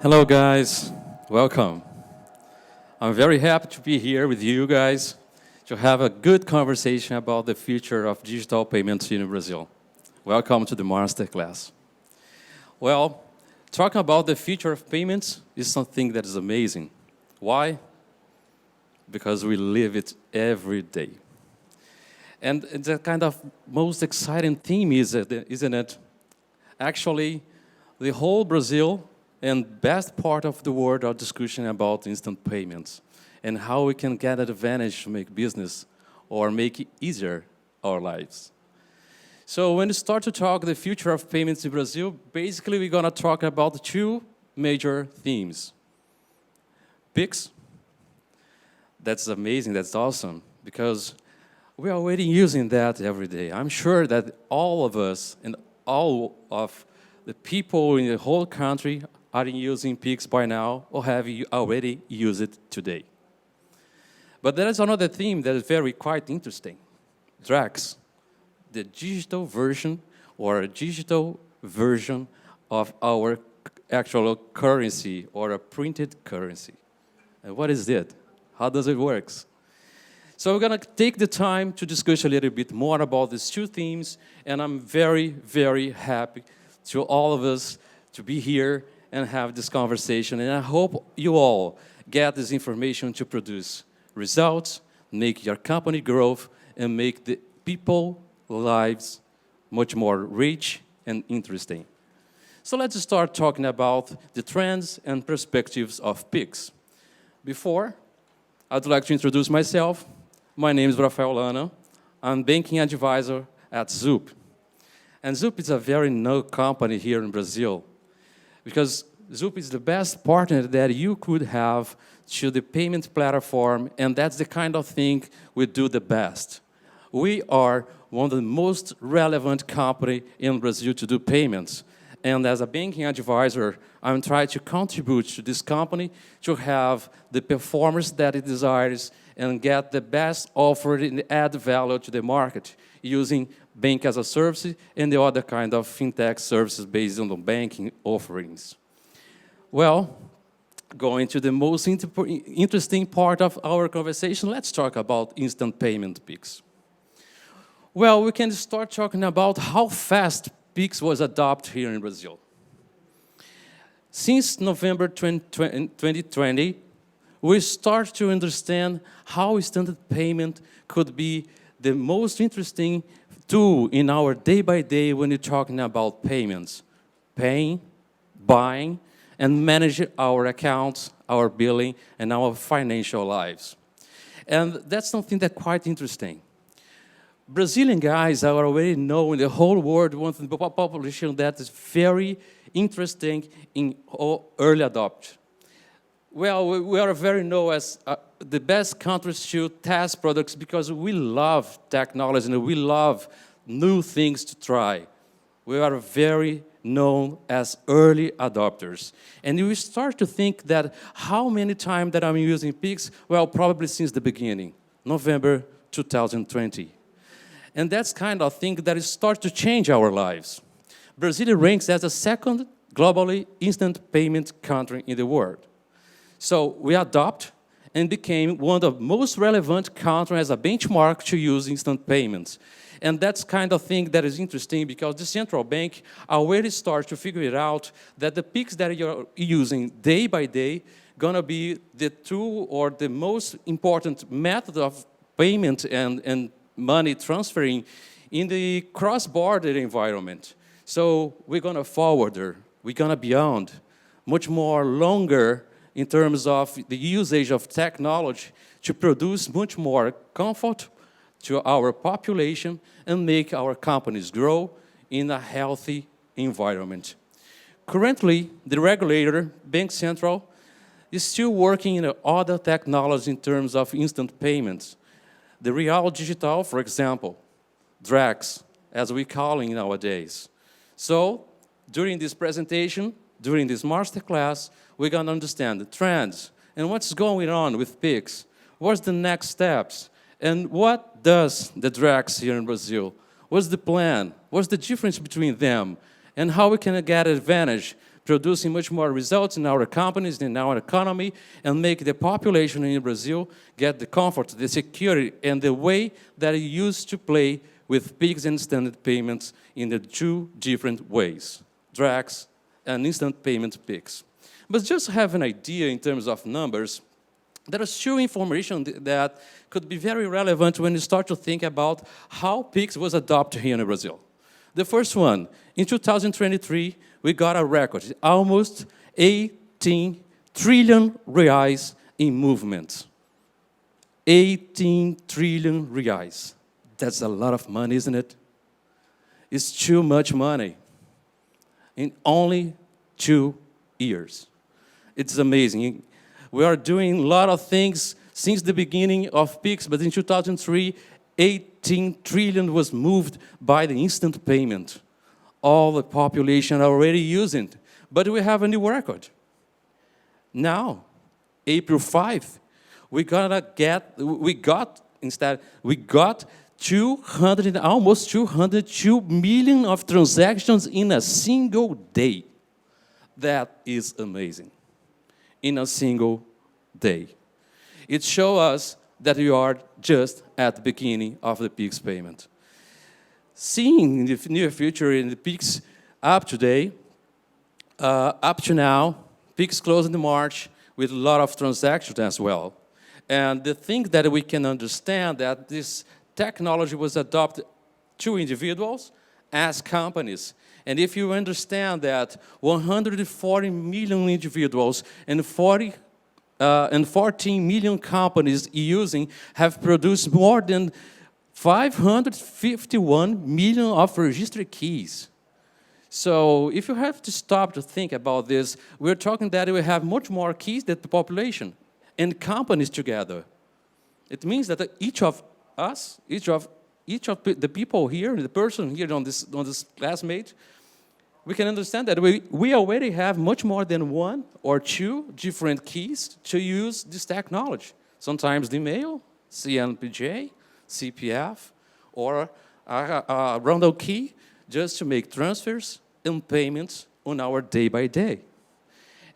Hello, guys. Welcome. I'm very happy to be here with you guys to have a good conversation about the future of digital payments in Brazil. Welcome to the masterclass. Well, talking about the future of payments is something that is amazing. Why? Because we live it every day. And the kind of most exciting theme isn't it? Actually, the whole Brazil and best part of the world are discussing about instant payments and how we can get an advantage to make business or make it easier our lives. So when we start to talk the future of payments in Brazil, basically we're going to talk about two major themes. Pix, that's amazing, that's awesome, because we are already using that every day. I'm sure that all of us and all of the people in the whole country are using Pix by now or have you already used it today. But there is another theme that is very quite interesting. DRAX, the digital version or a digital version of our actual currency or a printed currency. And what is it? How does it work? So we're going to take the time to discuss a little bit more about these two themes, and I'm very, very happy to all of us to be here and have this conversation. And I hope you all get this information to produce results, make your company grow, and make the people lives much more rich and interesting. So let's start talking about the trends and perspectives of Pix. Before, I'd like to introduce myself. My name is Rafael Lanna. I'm banking advisor at Zoop. And Zoop is a very known company here in Brazil, because Zoop is the best partner that you could have to the payment platform, and that's the kind of thing we do the best. We are one of the most relevant company in Brazil to do payments. And as a banking advisor, I'm trying to contribute to this company to have the performance that it desires and get the best offer and add value to the market using bank as a service and the other kind of fintech services based on the banking offerings. Well, going to the most interesting part of our conversation, let's talk about instant payment Pix. Well, we can start talking about how fast Pix was adopted here in Brazil. Since November 2020, we start to understand how instant payment could be the most interesting tool in our day-by-day when you're talking about payments. Paying, buying, and manage our accounts, our billing, and our financial lives. And that's something that's quite interesting. Brazilian guys are already known in the whole world, one of the population that is very interesting in early adoption. Well, we are very known as the best countries to test products because we love technology and we love new things to try. We are very known as early adopters. And you start to think that how many times that I'm using Pix? Well, probably since the beginning, November 2020. And that's kind of thing that starts to change our lives. Brazil ranks as the second globally instant payment country in the world. So we adopt and became one of the most relevant countries as a benchmark to use instant payments. And that's kind of thing that is interesting because the central bank already starts to figure it out that the Pix that you're using day by day gonna be the tool or the most important method of payment and money transferring in the cross-border environment. So we're gonna forwarder, we're gonna beyond, much more longer in terms of the usage of technology to produce much more comfort to our population and make our companies grow in a healthy environment. Currently, the regulator, Bank Central, is still working in other technologies in terms of instant payments. The Real Digital, for example, DRAX, as we call it nowadays. So, during this presentation, during this masterclass, we're going to understand the trends and what's going on with Pix, what's the next steps, and what does the DRAX here in Brazil? What's the plan? What's the difference between them? And how we can get advantage producing much more results in our companies, in our economy, and make the population in Brazil get the comfort, the security, and the way that it used to play with PIX and standard payments in the two different ways, DRAX and instant payment PIX. But just to have an idea in terms of numbers, there is two information that could be very relevant when you start to think about how PIX was adopted here in Brazil. The first one, in 2023, we got a record, almost 18 trillion reais in movement. 18 trillion reais. That's a lot of money, isn't it? It's too much money in only 2 years. It's amazing. We are doing a lot of things since the beginning of PIX, but in 2003, 18 trillion was moved by the instant payment. All the population are already using it. But we have a new record. Now, April 5, we got almost 202 million of transactions in a single day. That is amazing. In a single day. It shows us that we are just at the beginning of the PIX payment. Seeing in the near future in the PIX up to now, PIX closed in March with a lot of transactions as well. And the thing that we can understand that this technology was adopted to individuals as companies. And if you understand that 140 million individuals and 14 million companies using have produced more than 551 million of registered keys. So if you have to stop to think about this, we're talking that we have much more keys than the population and companies together. It means that each of us, each of the people here, the person here on this classmate, we can understand that we already have much more than 1 or 2 different keys to use this technology. Sometimes the email, CNPJ, CPF, or a random key just to make transfers and payments on our day-by-day.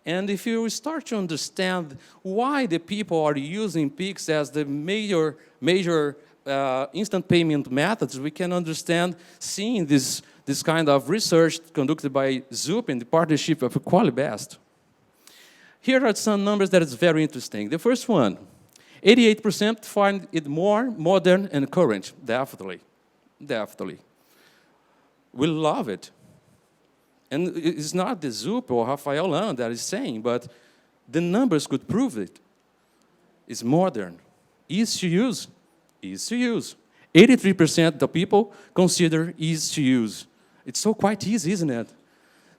And if you start to understand why the people are using PIX as the major instant payment methods, we can understand seeing this kind of research conducted by Zoop in the partnership of Qualibest. Here are some numbers that is very interesting. The first one, 88% find it more modern and current. Definitely. We love it. And it's not the Zoop or Rafael Lanna that is saying, but the numbers could prove it. It's modern, easy to use. 83% of people consider easy to use. It's so quite easy, isn't it?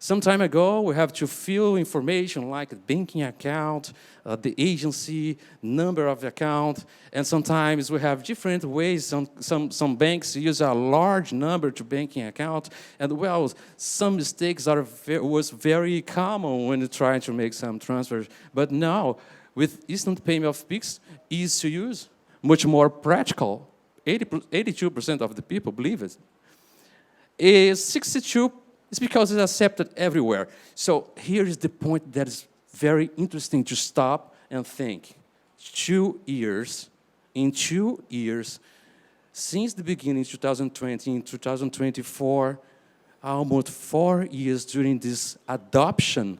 Some time ago, we have to fill information like a banking account, the agency, number of account, and sometimes we have different ways. Some banks use a large number to banking account, and well, some mistakes was very common when you try to make some transfers. But now, with instant payment of PIX, easy to use, much more practical. 82% of the people believe it. 62% is because it's accepted everywhere. So here is the point that is very interesting to stop and think. 2 years, in 2 years, since the beginning, 2020, in 2024, almost 4 years during this adoption,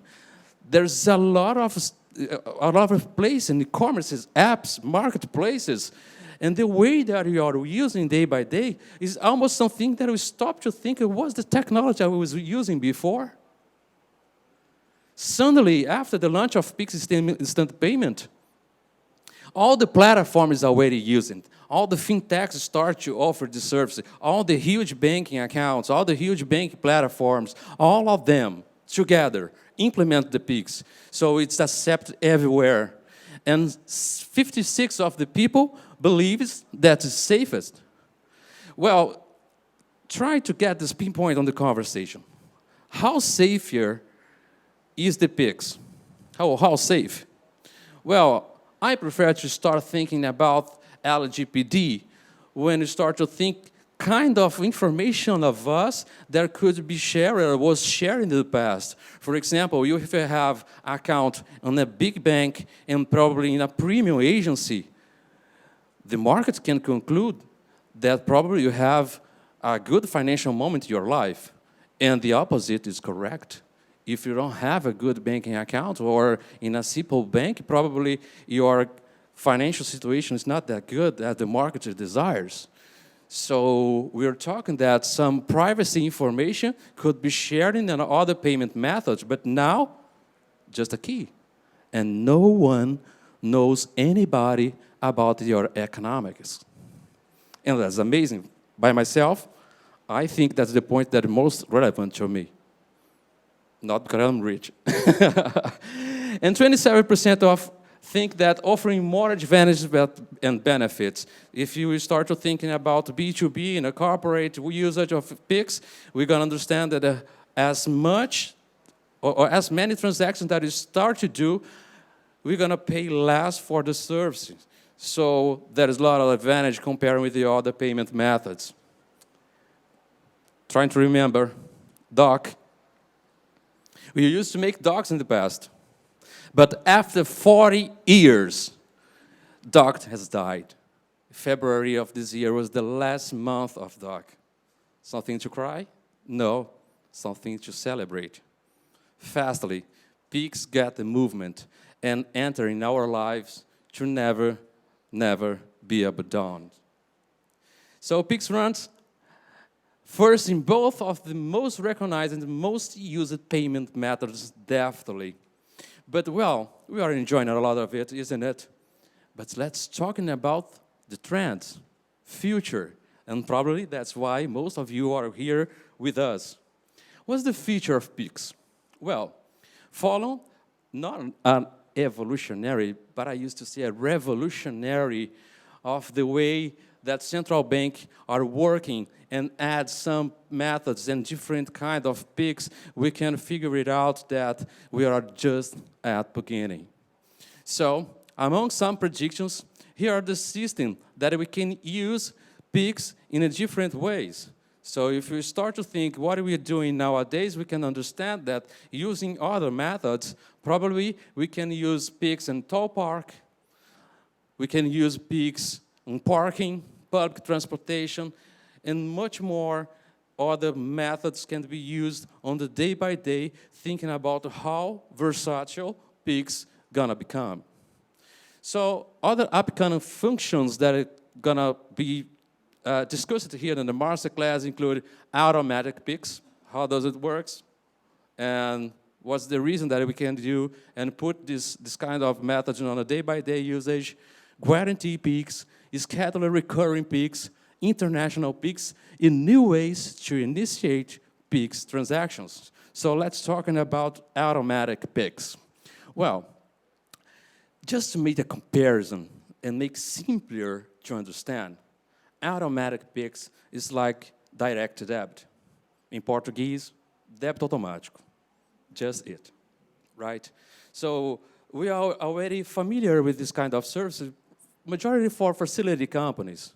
there's a lot of places in e-commerces, apps, marketplaces, and the way that we are using day by day is almost something that we stop to think, what's the technology I was using before? Suddenly, after the launch of PIX instant payment, all the platforms are already using it. All the fintechs start to offer the service. All the huge banking accounts, all the huge banking platforms, all of them together implement the PIX. So it's accepted everywhere. And 56% of the people believes that it's safest. Well, try to get this pinpoint on the conversation. How safe here is the PIX? How safe? Well, I prefer to start thinking about LGPD when you start to think kind of information of us that could be shared or was shared in the past. For example, you if you have account on a big bank and probably in a premium agency, the market can conclude that probably you have a good financial moment in your life. And the opposite is correct. If you don't have a good banking account or in a simple bank, probably your financial situation is not that good as the market desires. So we're talking that some privacy information could be shared in other payment methods, but now, just a key. And no one knows anybody about your economics. And that's amazing. By myself, I think that's the point that is most relevant to me. Not because I'm rich. And 27% of think that offering more advantages and benefits. If you start to thinking about B2B and a corporate usage of Pix, we're going to understand that as much or as many transactions that you start to do, we're going to pay less for the services. So there is a lot of advantage comparing with the other payment methods. Trying to remember, doc. We used to make docs in the past. But after 40 years, doc has died. February of this year was the last month of doc. Something to cry? No, something to celebrate. Fastly, Pix get the movement and enter in our lives to never, never be abandoned. So Pix runs first in both of the most recognized and most used payment methods, definitely. But, well, we are enjoying a lot of it, isn't it? But let's talking about the trends, future, and probably that's why most of you are here with us. What's the future of Pix? Well, follow not an evolutionary, but I used to say a revolutionary of the way that central bank are working and add some methods and different kind of Pix, we can figure it out that we are just at beginning. So, among some predictions, here are the systems that we can use Pix in a different ways. So if we start to think what are we doing nowadays, we can understand that using other methods, probably we can use Pix in toll park, we can use Pix in parking, public transportation, and much more other methods can be used on the day-by-day, thinking about how versatile Pix gonna become. So other upcoming functions that are gonna be discussed here in the masterclass include automatic Pix, how does it work, and what's the reason that we can do and put this kind of methods on a day-by-day usage, guarantee Pix, schedule recurring Pix, international Pix, in new ways to initiate Pix transactions. So let's talk about automatic Pix. Well, just to make a comparison and make simpler to understand, automatic Pix is like direct debit. In Portuguese, débito automático. Just it, right? So we are already familiar with this kind of services, majority for facility companies,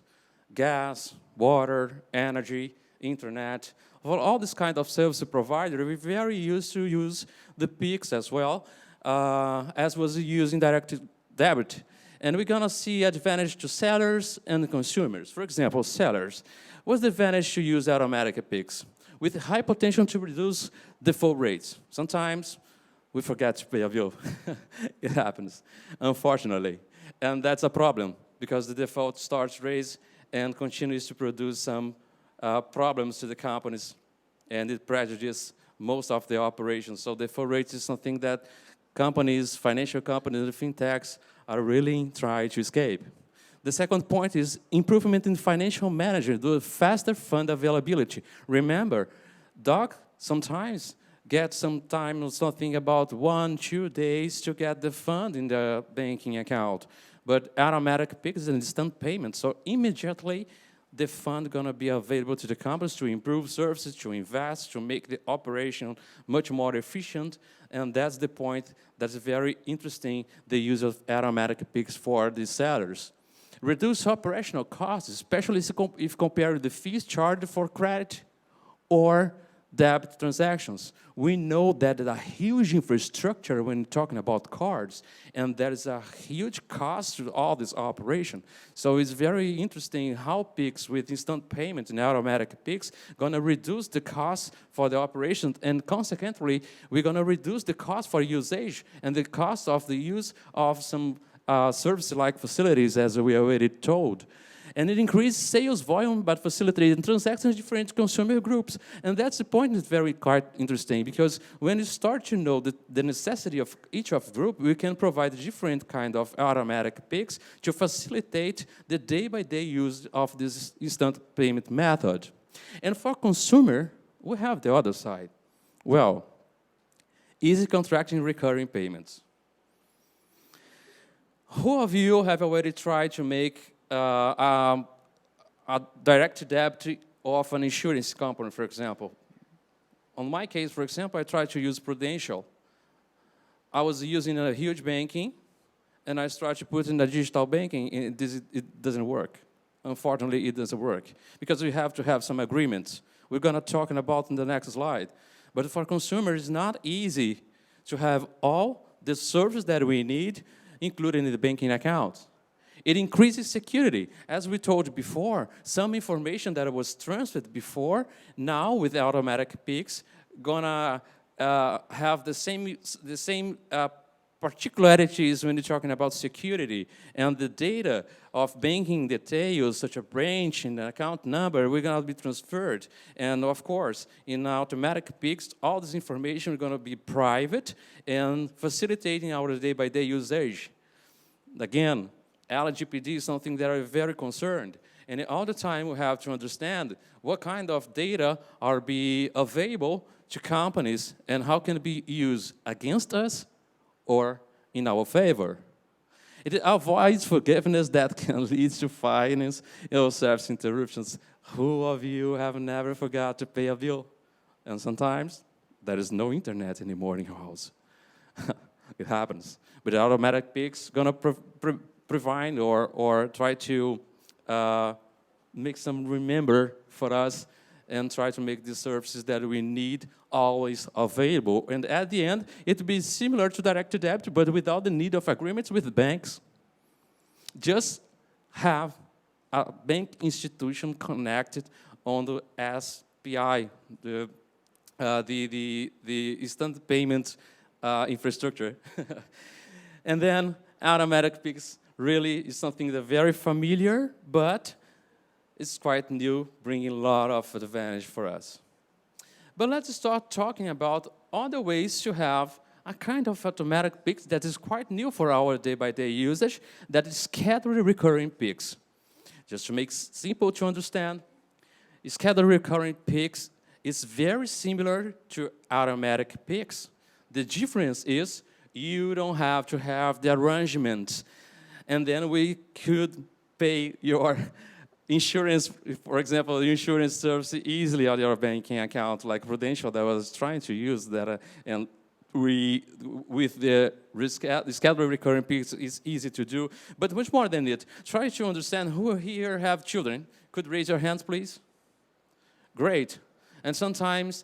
gas, water, energy, internet, for all this kind of service provider, we're very used to use the Pix as well, as was using direct debit. And we're gonna see advantage to sellers and consumers. For example, sellers. What's the advantage to use automatic Pix? With high potential to reduce default rates. Sometimes we forget to pay a bill. It happens, unfortunately. And that's a problem because the default starts raise and continues to produce some problems to the companies, and it prejudices most of the operations. So default rates is something that companies, financial companies, and fintechs are really trying to escape. The second point is improvement in financial management, do faster fund availability. Remember, doc sometimes get something about 1-2 days to get the fund in the banking account. But automatic Pix is an instant payment, so immediately the fund gonna be available to the companies to improve services, to invest, to make the operation much more efficient, and that's the point that's very interesting, the use of automatic Pix for the sellers. reduce operational costs, especially if compared to the fees charged for credit or debit transactions. We know that there's a huge infrastructure when talking about cards, and there is a huge cost to all this operation. So it's very interesting how Pix with instant payment and automatic Pix gonna reduce the cost for the operation, and consequently, we're gonna reduce the cost for usage and the cost of the use of some service-like facilities, as we already told. And it increases sales volume, but facilitating transactions in different consumer groups. And that's the point that's very quite interesting, because when you start to know the necessity of each of group, we can provide different kind of automatic Pix to facilitate the day-by-day use of this instant payment method. And for consumer, we have the other side. Well, easy contracting recurring payments. Who of you have already tried to make a direct debit of an insurance company, for example? On my case, for example, I tried to use Prudential. I was using a huge banking, and I tried to put in the digital banking, and it doesn't work. Unfortunately, it doesn't work, because we have to have some agreements. We're going to talk about in the next slide. But for consumers, it's not easy to have all the services that we need included in the banking account. It increases security. As we told before, some information that was transferred before, now with automatic Pix, gonna have the same particularities when you're talking about security. And the data of banking details, such a branch and an account number, we're gonna be transferred. And of course, in automatic Pix, all this information is gonna be private and facilitating our day-by-day usage. Again, LGPD is something that are very concerned. And all the time we have to understand what kind of data are be available to companies and how can it be used against us or in our favor. It avoids forgiveness that can lead to finance or service interruptions. Who of you have never forgot to pay a bill? And sometimes there is no internet anymore in your house. It happens. But the automatic Pix gonna provide or try to make some remember for us and try to make the services that we need always available. And at the end, it will be similar to direct debit, but without the need of agreements with banks. Just have a bank institution connected on the SPI, the instant payment infrastructure. And then automatic Pix really is something that's very familiar, but it's quite new, bringing a lot of advantage for us. But let's start talking about other ways to have a kind of automatic Pix that is quite new for our day-by-day usage, that is scheduled recurring Pix. Just to make simple to understand, scheduled recurring Pix is very similar to automatic Pix. The difference is you don't have to have the arrangement, and then we could pay your insurance, for example, insurance service easily on your banking account, like Prudential that was trying to use that, and with the scheduled recurring Pix, it's easy to do. But much more than it, try to understand who here have children. Could raise your hands, please? Great. And sometimes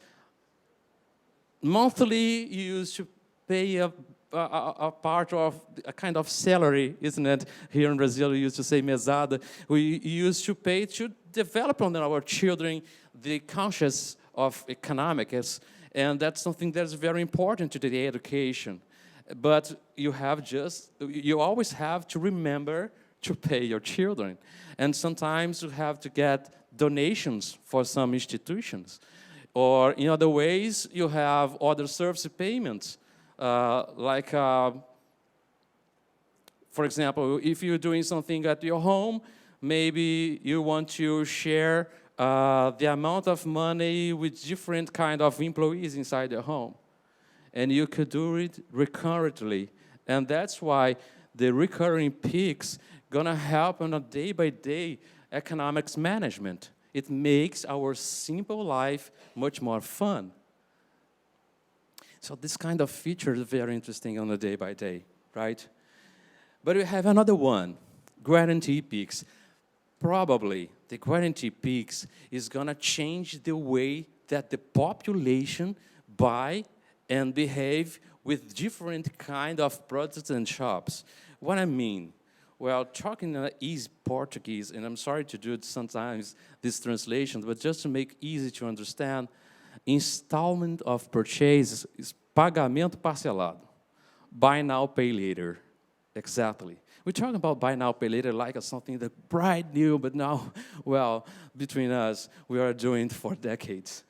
monthly you used to pay a part of a kind of salary, isn't it? Here in Brazil, we used to say mesada. We used to pay to develop on our children the conscious of economics, and that's something that's very important to the education. But you always have to remember to pay your children, and sometimes you have to get donations for some institutions, or in other ways you have other service payments. For example, if you're doing something at your home, maybe you want to share the amount of money with different kind of employees inside your home. And you could do it recurrently. And that's why the recurring Pix gonna help on a day-by-day economics management. It makes our simple life much more fun. So this kind of feature is very interesting on a day-by-day, right? But we have another one. guarantee peaks. Probably the guarantee peaks is going to change the way that the population buy and behave with different kind of products and shops. What I mean? Well, talking easy Portuguese, and I'm sorry to do it sometimes, this translation, but just to make easy to understand, installment of purchase is pagamento parcelado. Buy now, pay later. Exactly. We're talking about buy now, pay later like something that's brand new, but now, well, between us, we are doing it for decades.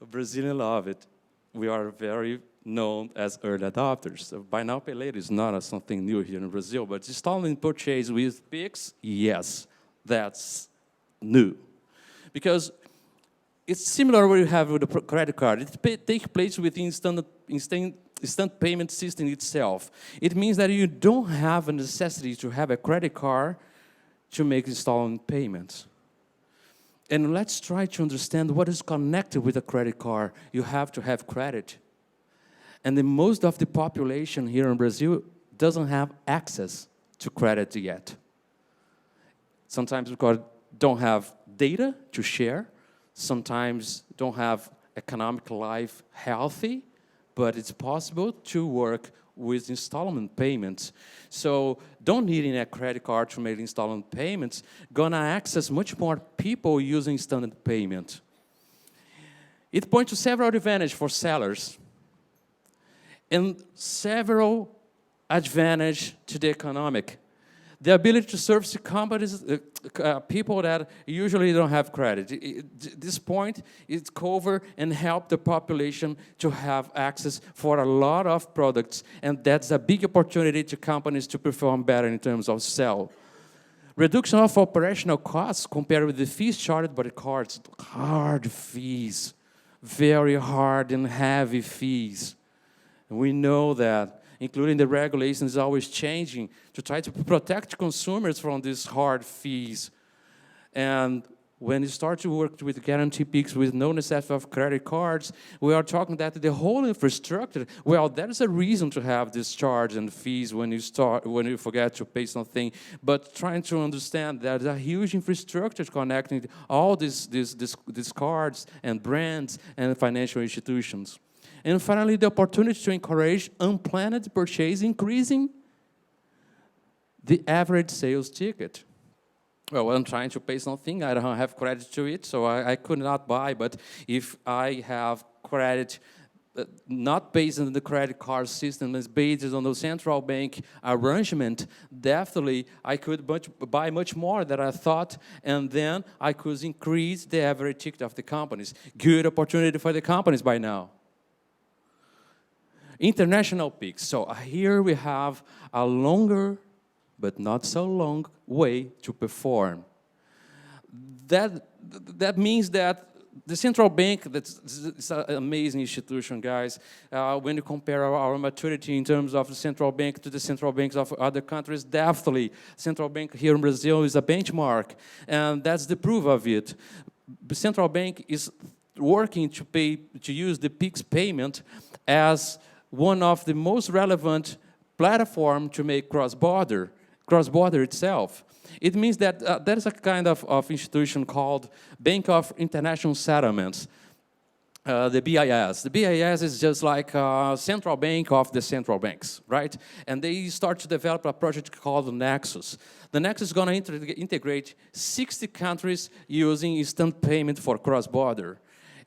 Brazilians love it. We are very known as early adopters. So buy now, pay later is not something new here in Brazil, but installment purchase with Pix, yes, that's new. Because it's similar what you have with the credit card. It takes place within instant payment system itself. It means that you don't have a necessity to have a credit card to make installment payments. And let's try to understand what is connected with a credit card. You have to have credit. And most of the population here in Brazil doesn't have access to credit yet. Sometimes because don't have data to share. Sometimes don't have economic life healthy, but it's possible to work with installment payments. So don't need a credit card to make installment payments. Gonna access much more people using instant payment. It points to several advantages for sellers and several advantages to the economic. The ability to service the companies, people that usually don't have credit. This point is cover and help the population to have access for a lot of products, and that's a big opportunity to companies to perform better in terms of sell. Reduction of operational costs compared with the fees charged by the cards. Hard fees, very hard and heavy fees. And we know that. Including the regulations is always changing to try to protect consumers from these hard fees. And when you start to work with guarantee peaks with no necessity of credit cards, we are talking that the whole infrastructure, well, that is a reason to have this charge and fees when you forget to pay something. But trying to understand that there's a huge infrastructure connecting all these cards and brands and financial institutions. And finally, the opportunity to encourage unplanned purchase, increasing the average sales ticket. Well, I'm trying to pay something, I don't have credit to it, so I could not buy. But if I have credit, not based on the credit card system, it's based on the central bank arrangement, definitely I could buy much more than I thought, and then I could increase the average ticket of the companies. Good opportunity for the companies by now. International peaks. So here we have a longer, but not so long, way to perform. That means that the central bank, it's an amazing institution, guys. When you compare our maturity in terms of the central bank to the central banks of other countries, definitely central bank here in Brazil is a benchmark, and that's the proof of it. The central bank is working to use the PIX payment as one of the most relevant platform to make cross-border itself. It means that there is a kind of institution called Bank of International Settlements, the BIS. The BIS is just like a central bank of the central banks, right? And they start to develop a project called the Nexus. The Nexus is going to integrate 60 countries using instant payment for cross-border.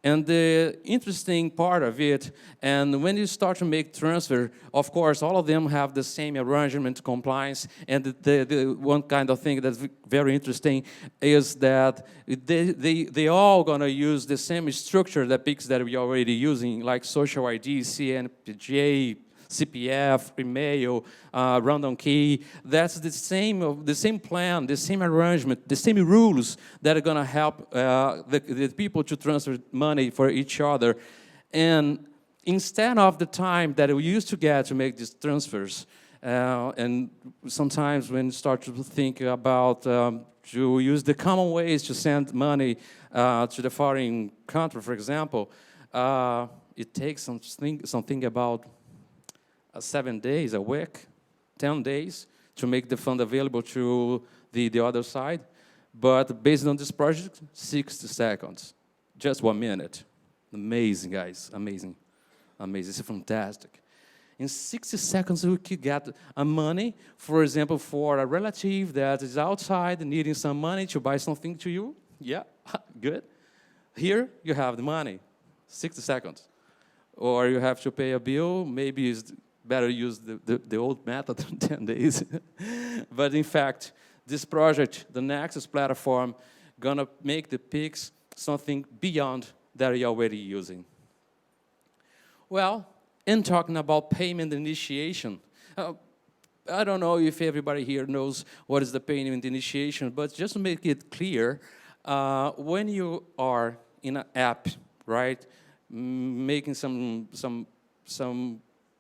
And the interesting part of it, and when you start to make transfer, of course, all of them have the same arrangement compliance. And the one kind of thing that's very interesting is that they all gonna use the same structure that PIX that we already using, like social ID, CNPJ, CPF, email, random key. That's the same plan, the same arrangement, the same rules that are going to help the people to transfer money for each other. And instead of the time that we used to get to make these transfers, and sometimes when you start to think about to use the common ways to send money to the foreign country, for example, it takes something about 7 days, a week, 10 days to make the fund available to the other side. But based on this project, 60 seconds, just 1 minute. Amazing, guys, amazing, amazing, it's fantastic. In 60 seconds, we could get money, for example, for a relative that is outside needing some money to buy something to you. Yeah, good. Here, you have the money, 60 seconds. Or you have to pay a bill, maybe it's better use the old method, 10 days. But in fact, this project, the Nexus platform, gonna make the Pix something beyond that you're already using. Well, in talking about payment initiation, I don't know if everybody here knows what is the payment initiation, but just to make it clear, when you are in an app, right, making some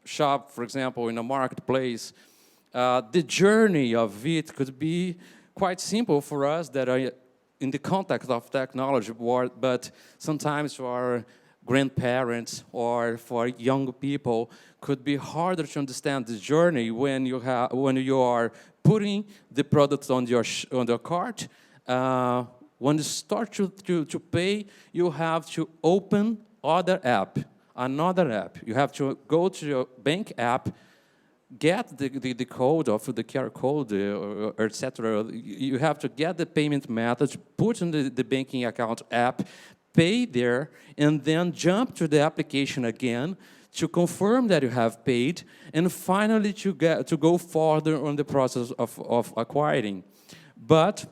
shop, for example, in a marketplace, the journey of it could be quite simple for us that are in the context of technology, but sometimes for our grandparents or for young people could be harder to understand the journey when you are putting the product on your cart. When you start to pay, you have to open another app. You have to go to your bank app, get the code of the QR code, etc. You have to get the payment method, put in the banking account app, pay there, and then jump to the application again to confirm that you have paid, and finally to go further on the process of acquiring. But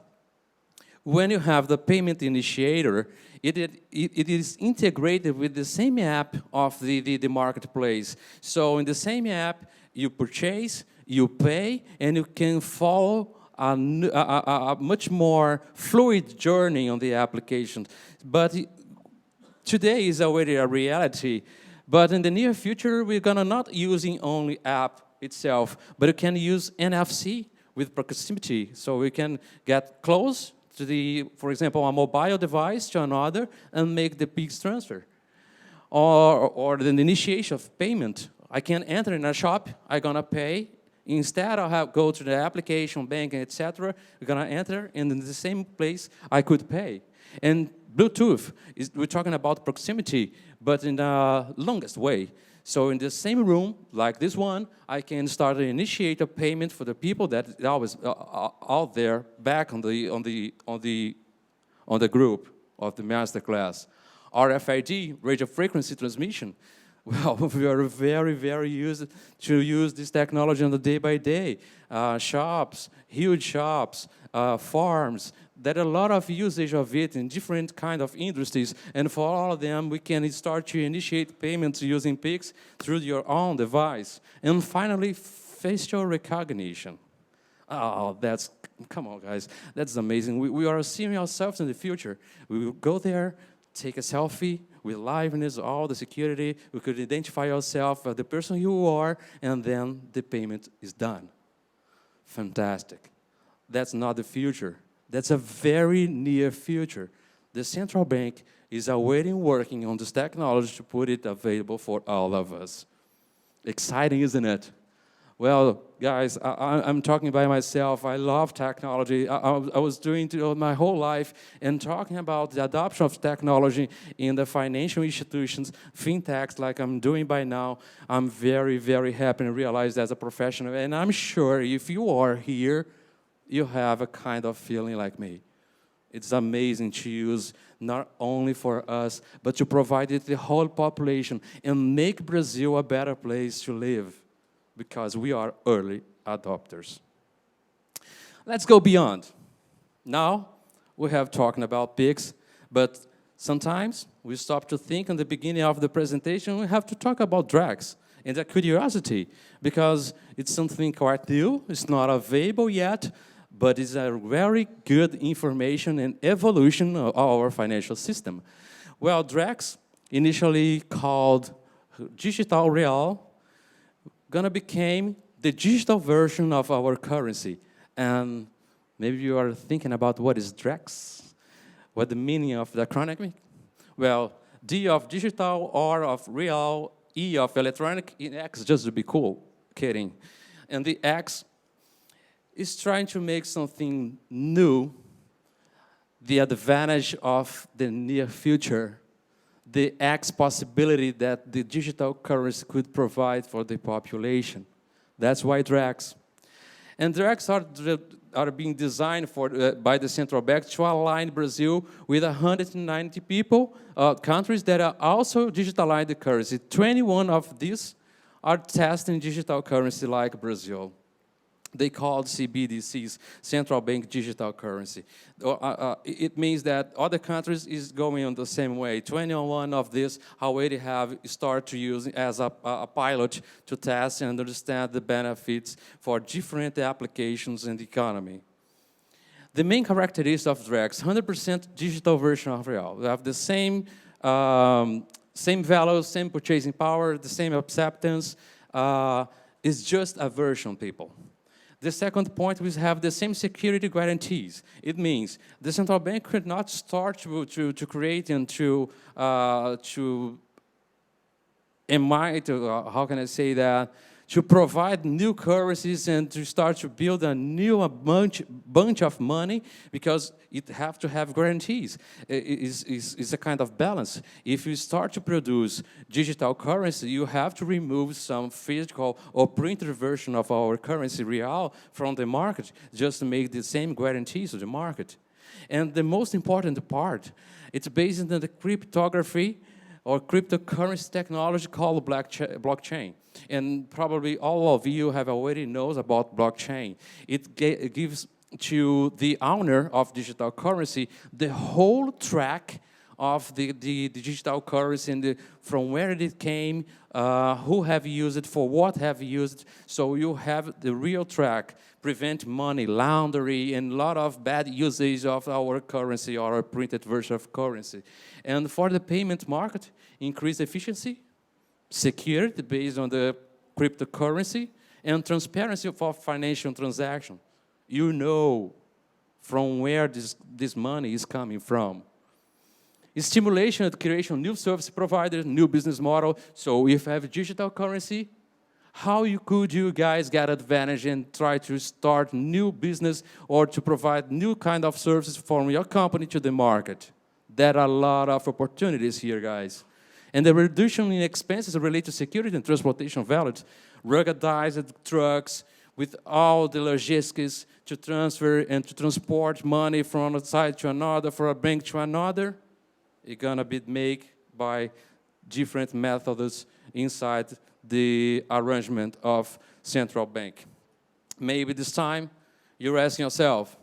when you have the payment initiator, it is integrated with the same app of the marketplace. So in the same app, you purchase, you pay, and you can follow a much more fluid journey on the application. But today is already a reality. But in the near future, we're gonna not using only app itself, but you can use NFC with proximity. So we can get close to for example, a mobile device to another and make the Pix transfer. Or the initiation of payment. I can enter in a shop, I'm gonna pay. Instead, I'll go to the application, bank, etc. We're gonna enter, and in the same place, I could pay. And Bluetooth, we're talking about proximity, but in the longest way. So in the same room, like this one, I can start to initiate a payment for the people that are always out there back on the group of the masterclass. RFID, radio frequency transmission. Well, we are very, very used to use this technology on the day by day. Shops, huge shops, farms. There are a lot of usage of it in different kind of industries, and for all of them, we can start to initiate payments using Pix through your own device. And finally, facial recognition. Oh, come on, guys, that's amazing. We are seeing ourselves in the future. We will go there, take a selfie with liveness, all the security. We could identify ourselves as the person you are, and then the payment is done. Fantastic. That's not the future. That's a very near future. The central bank is already working on this technology to put it available for all of us. Exciting, isn't it? Well, guys, I'm talking by myself. I love technology. I was doing my whole life and talking about the adoption of technology in the financial institutions, fintechs, like I'm doing by now. I'm very, very happy and realized as a professional. And I'm sure if you are here, you have a kind of feeling like me. It's amazing to use not only for us, but to provide it to the whole population and make Brazil a better place to live, because we are early adopters. Let's go beyond. Now, we have talking about Pix, but sometimes we stop to think in the beginning of the presentation, we have to talk about drags and that curiosity, because it's something quite new, it's not available yet, but it's a very good information and evolution of our financial system. Well, drags, initially called digital real, gonna become the digital version of our currency. And maybe you are thinking about what is DREX, what the meaning of the acronym. Well, D of digital, R of real, E of electronic, X just to be cool, kidding. And the X is trying to make something new, the advantage of the near future, the X possibility that the digital currency could provide for the population. That's why DREX. And DREX are being designed by the central bank to align Brazil with 190 countries that are also digitalizing the currency. 21 of these are testing digital currency like Brazil. They called CBDCs, central bank digital currency. It means that other countries is going on the same way. 21 of these already have started to use as a pilot to test and understand the benefits for different applications in the economy. The main characteristics of DREX, 100% digital version of Real. We have the same values, same purchasing power, the same acceptance. It's just a version, people. The second point, we have the same security guarantees. It means the central bank could not start to create and to emit, how can I say that, to provide new currencies and to start to build a new bunch of money, because it have to have guarantees. It's a kind of balance. If you start to produce digital currency, you have to remove some physical or printed version of our currency real from the market just to make the same guarantees to the market. And the most important part, it's based on the cryptography or cryptocurrency technology called blockchain. And probably all of you have already knows about blockchain. It gives to the owner of digital currency the whole track of the digital currency and from where it came, who have used it, for what have used it. So you have the real track, prevent money laundering and a lot of bad usage of our currency or a printed version of currency. And for the payment market, increase efficiency, security based on the cryptocurrency, and transparency for financial transaction. You know from where this money is coming from. Stimulation and creation of new service providers, new business model. So if you have digital currency, how could you guys get advantage and try to start new business or to provide new kind of services from your company to the market? There are a lot of opportunities here, guys. And the reduction in expenses related to security and transportation values, ruggedized trucks with all the logistics to transfer and to transport money from one side to another, from a bank to another, it's gonna be made by different methods inside the arrangement of central bank. Maybe this time you're asking yourself,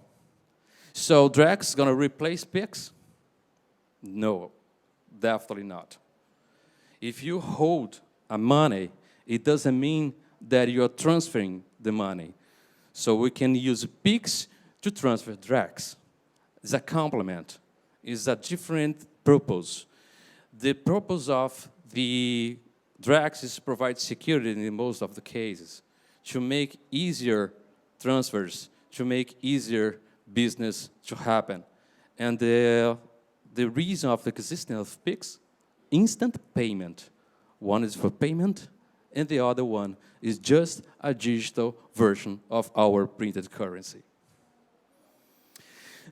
so DREX is gonna replace PIX? No, definitely not. If you hold a money, it doesn't mean that you're transferring the money. So we can use PIX to transfer DREX. It's a complement. It's a different purpose. The purpose of the DREX is to provide security in most of the cases, to make easier transfers, to make easier business to happen. And the reason of the existence of PIX, instant payment. One is for payment, and the other one is just a digital version of our printed currency.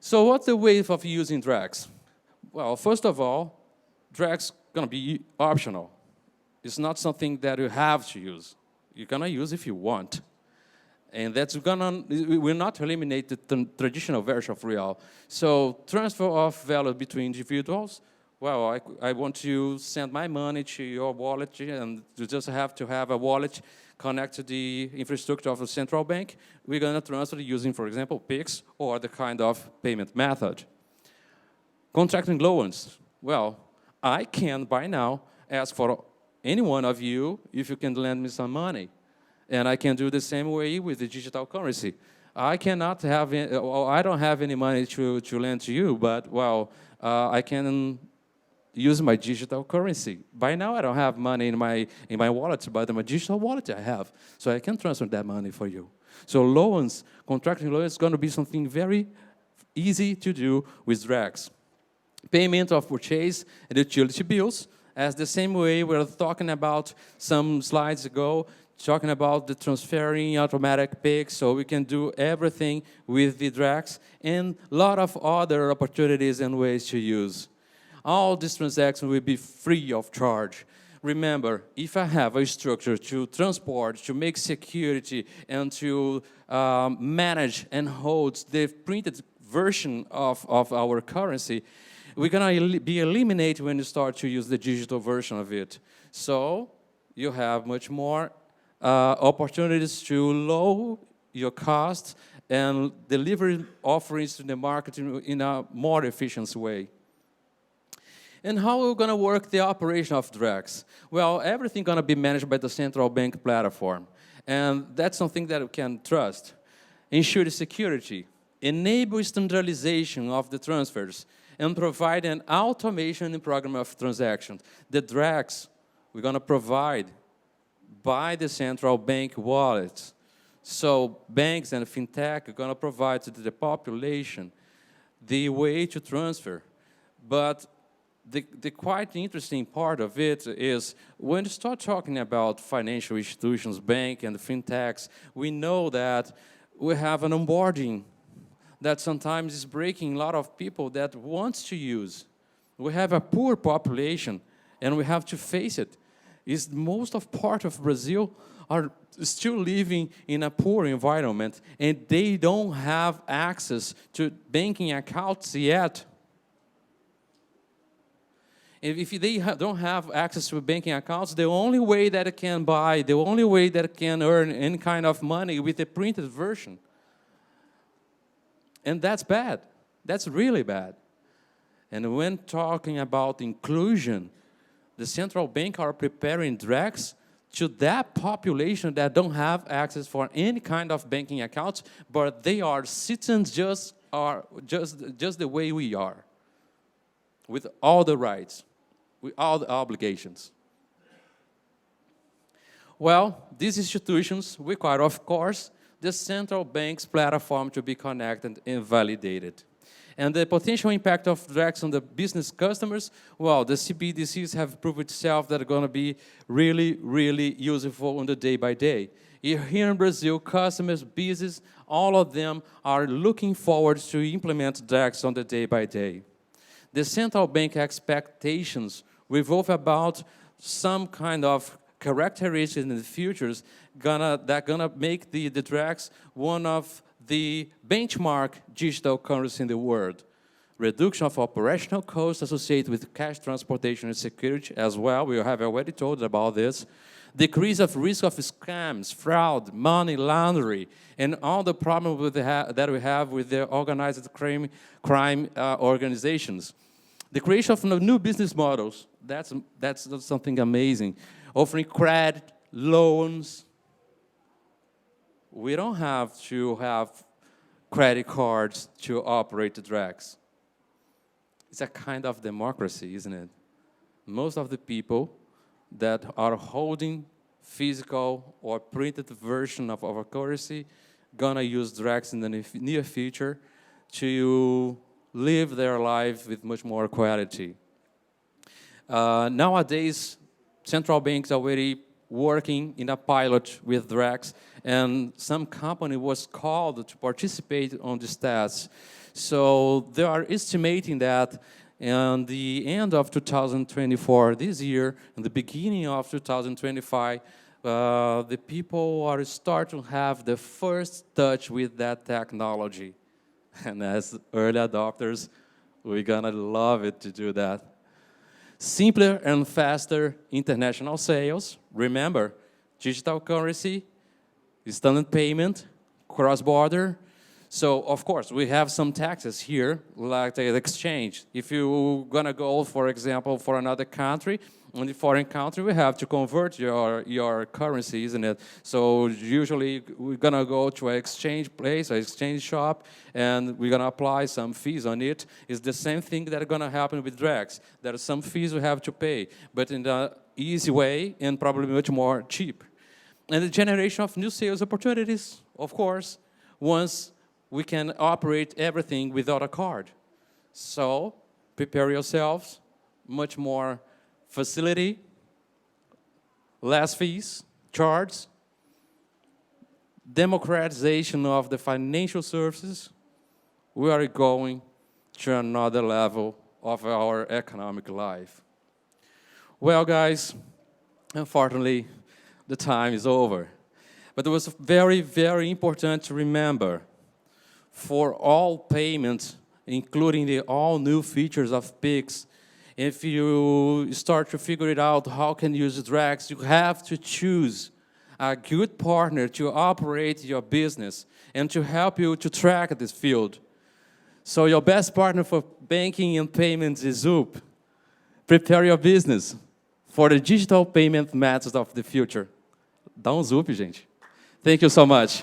So what's the way of using DREX? Well, first of all, DREX is going to be optional. It's not something that you have to use. You're going to use if you want. And that's gonna, will not eliminate the traditional version of Real. So transfer of value between individuals, well, I want to send my money to your wallet, and you just have to have a wallet connect to the infrastructure of the central bank. We're going to transfer using, for example, PIX or the kind of payment method. Contracting loans. Well, I can, by now, ask for any one of you if you can lend me some money. And I can do the same way with the digital currency. I cannot have, I don't have any money to lend to you, but, well, I can use my digital currency. By now, I don't have money in my wallet, but in my digital wallet I have. So I can transfer that money for you. So loans, contracting loans is going to be something very easy to do with DREX. Payment of purchase and utility bills, as the same way we were talking about some slides ago, talking about the transferring automatic picks, so we can do everything with the Drax, and a lot of other opportunities and ways to use. All these transactions will be free of charge. Remember, if I have a structure to transport, to make security, and to manage and hold the printed version of our currency, we're going to be eliminated when you start to use the digital version of it. So you have much more opportunities to lower your costs and deliver offerings to the market in a more efficient way. And how are we going to work the operation of Drax? Well, everything going to be managed by the central bank platform. And that's something that we can trust. Ensure the security, enable standardization of the transfers, and provide an automation in program of transactions. The Drax, we're going to provide by the central bank wallets. So banks and fintech are going to provide to the population the way to transfer. But the quite interesting part of it is when you start talking about financial institutions, bank and fintechs, we know that we have an onboarding that sometimes is breaking a lot of people that wants to use. We have a poor population, and we have to face it. Is most of part of Brazil are still living in a poor environment, and they don't have access to banking accounts yet. If they don't have access to banking accounts, the only way that it can buy, the only way that it can earn any kind of money with the printed version. And that's bad. That's really bad. And when talking about inclusion, the central bank are preparing Drax to that population that don't have access for any kind of banking accounts, but they are citizens just the way we are, with all the rights, with all the obligations. Well, these institutions require, of course, the central bank's platform to be connected and validated. And the potential impact of Drax on the business customers, well, the CBDCs have proved itself that are going to be really, really useful on the day by day. Here in Brazil, customers, business, all of them are looking forward to implement Drax on the day by day. The central bank expectations revolve about some kind of characteristics in the futures that gonna make the Drax one of the benchmark digital currency in the world. Reduction of operational costs associated with cash transportation and security as well. We have already told about this. Decrease of risk of scams, fraud, money laundering, and all the problems that we have with the organized crime organizations. The creation of new business models, that's something amazing. Offering credit, loans. We don't have to have credit cards to operate the Drax. It's a kind of democracy, isn't it? Most of the people that are holding physical or printed version of our currency gonna use Drax in the near future to live their life with much more quality. Nowadays, central banks are already working in a pilot with Drax, and some company was called to participate on this test. So they are estimating that in the end of 2024, this year, and the beginning of 2025, the people are starting to have the first touch with that technology. And as early adopters, we're gonna love it to do that. Simpler and faster international sales. Remember, digital currency, instant payment, cross-border. So, of course, we have some taxes here, like the exchange. If you're gonna go, for example, for another country, in the foreign country, we have to convert your currency, isn't it? So usually we're gonna go to an exchange place, an exchange shop, and we're gonna apply some fees on it. It's the same thing that's gonna happen with Drax. There are some fees we have to pay, but in the easy way and probably much more cheap. And the generation of new sales opportunities, of course, once we can operate everything without a card. So prepare yourselves, much more facility, less fees, charged, democratization of the financial services, we are going to another level of our economic life. Well, guys, unfortunately, the time is over. But it was very, very important to remember for all payments, including the all new features of Pix, if you start to figure it out, how can you use Drax, you have to choose a good partner to operate your business and to help you to track this field. So your best partner for banking and payments is Zoop. Prepare your business for the digital payment methods of the future. Dá Zoop, gente. Thank you so much.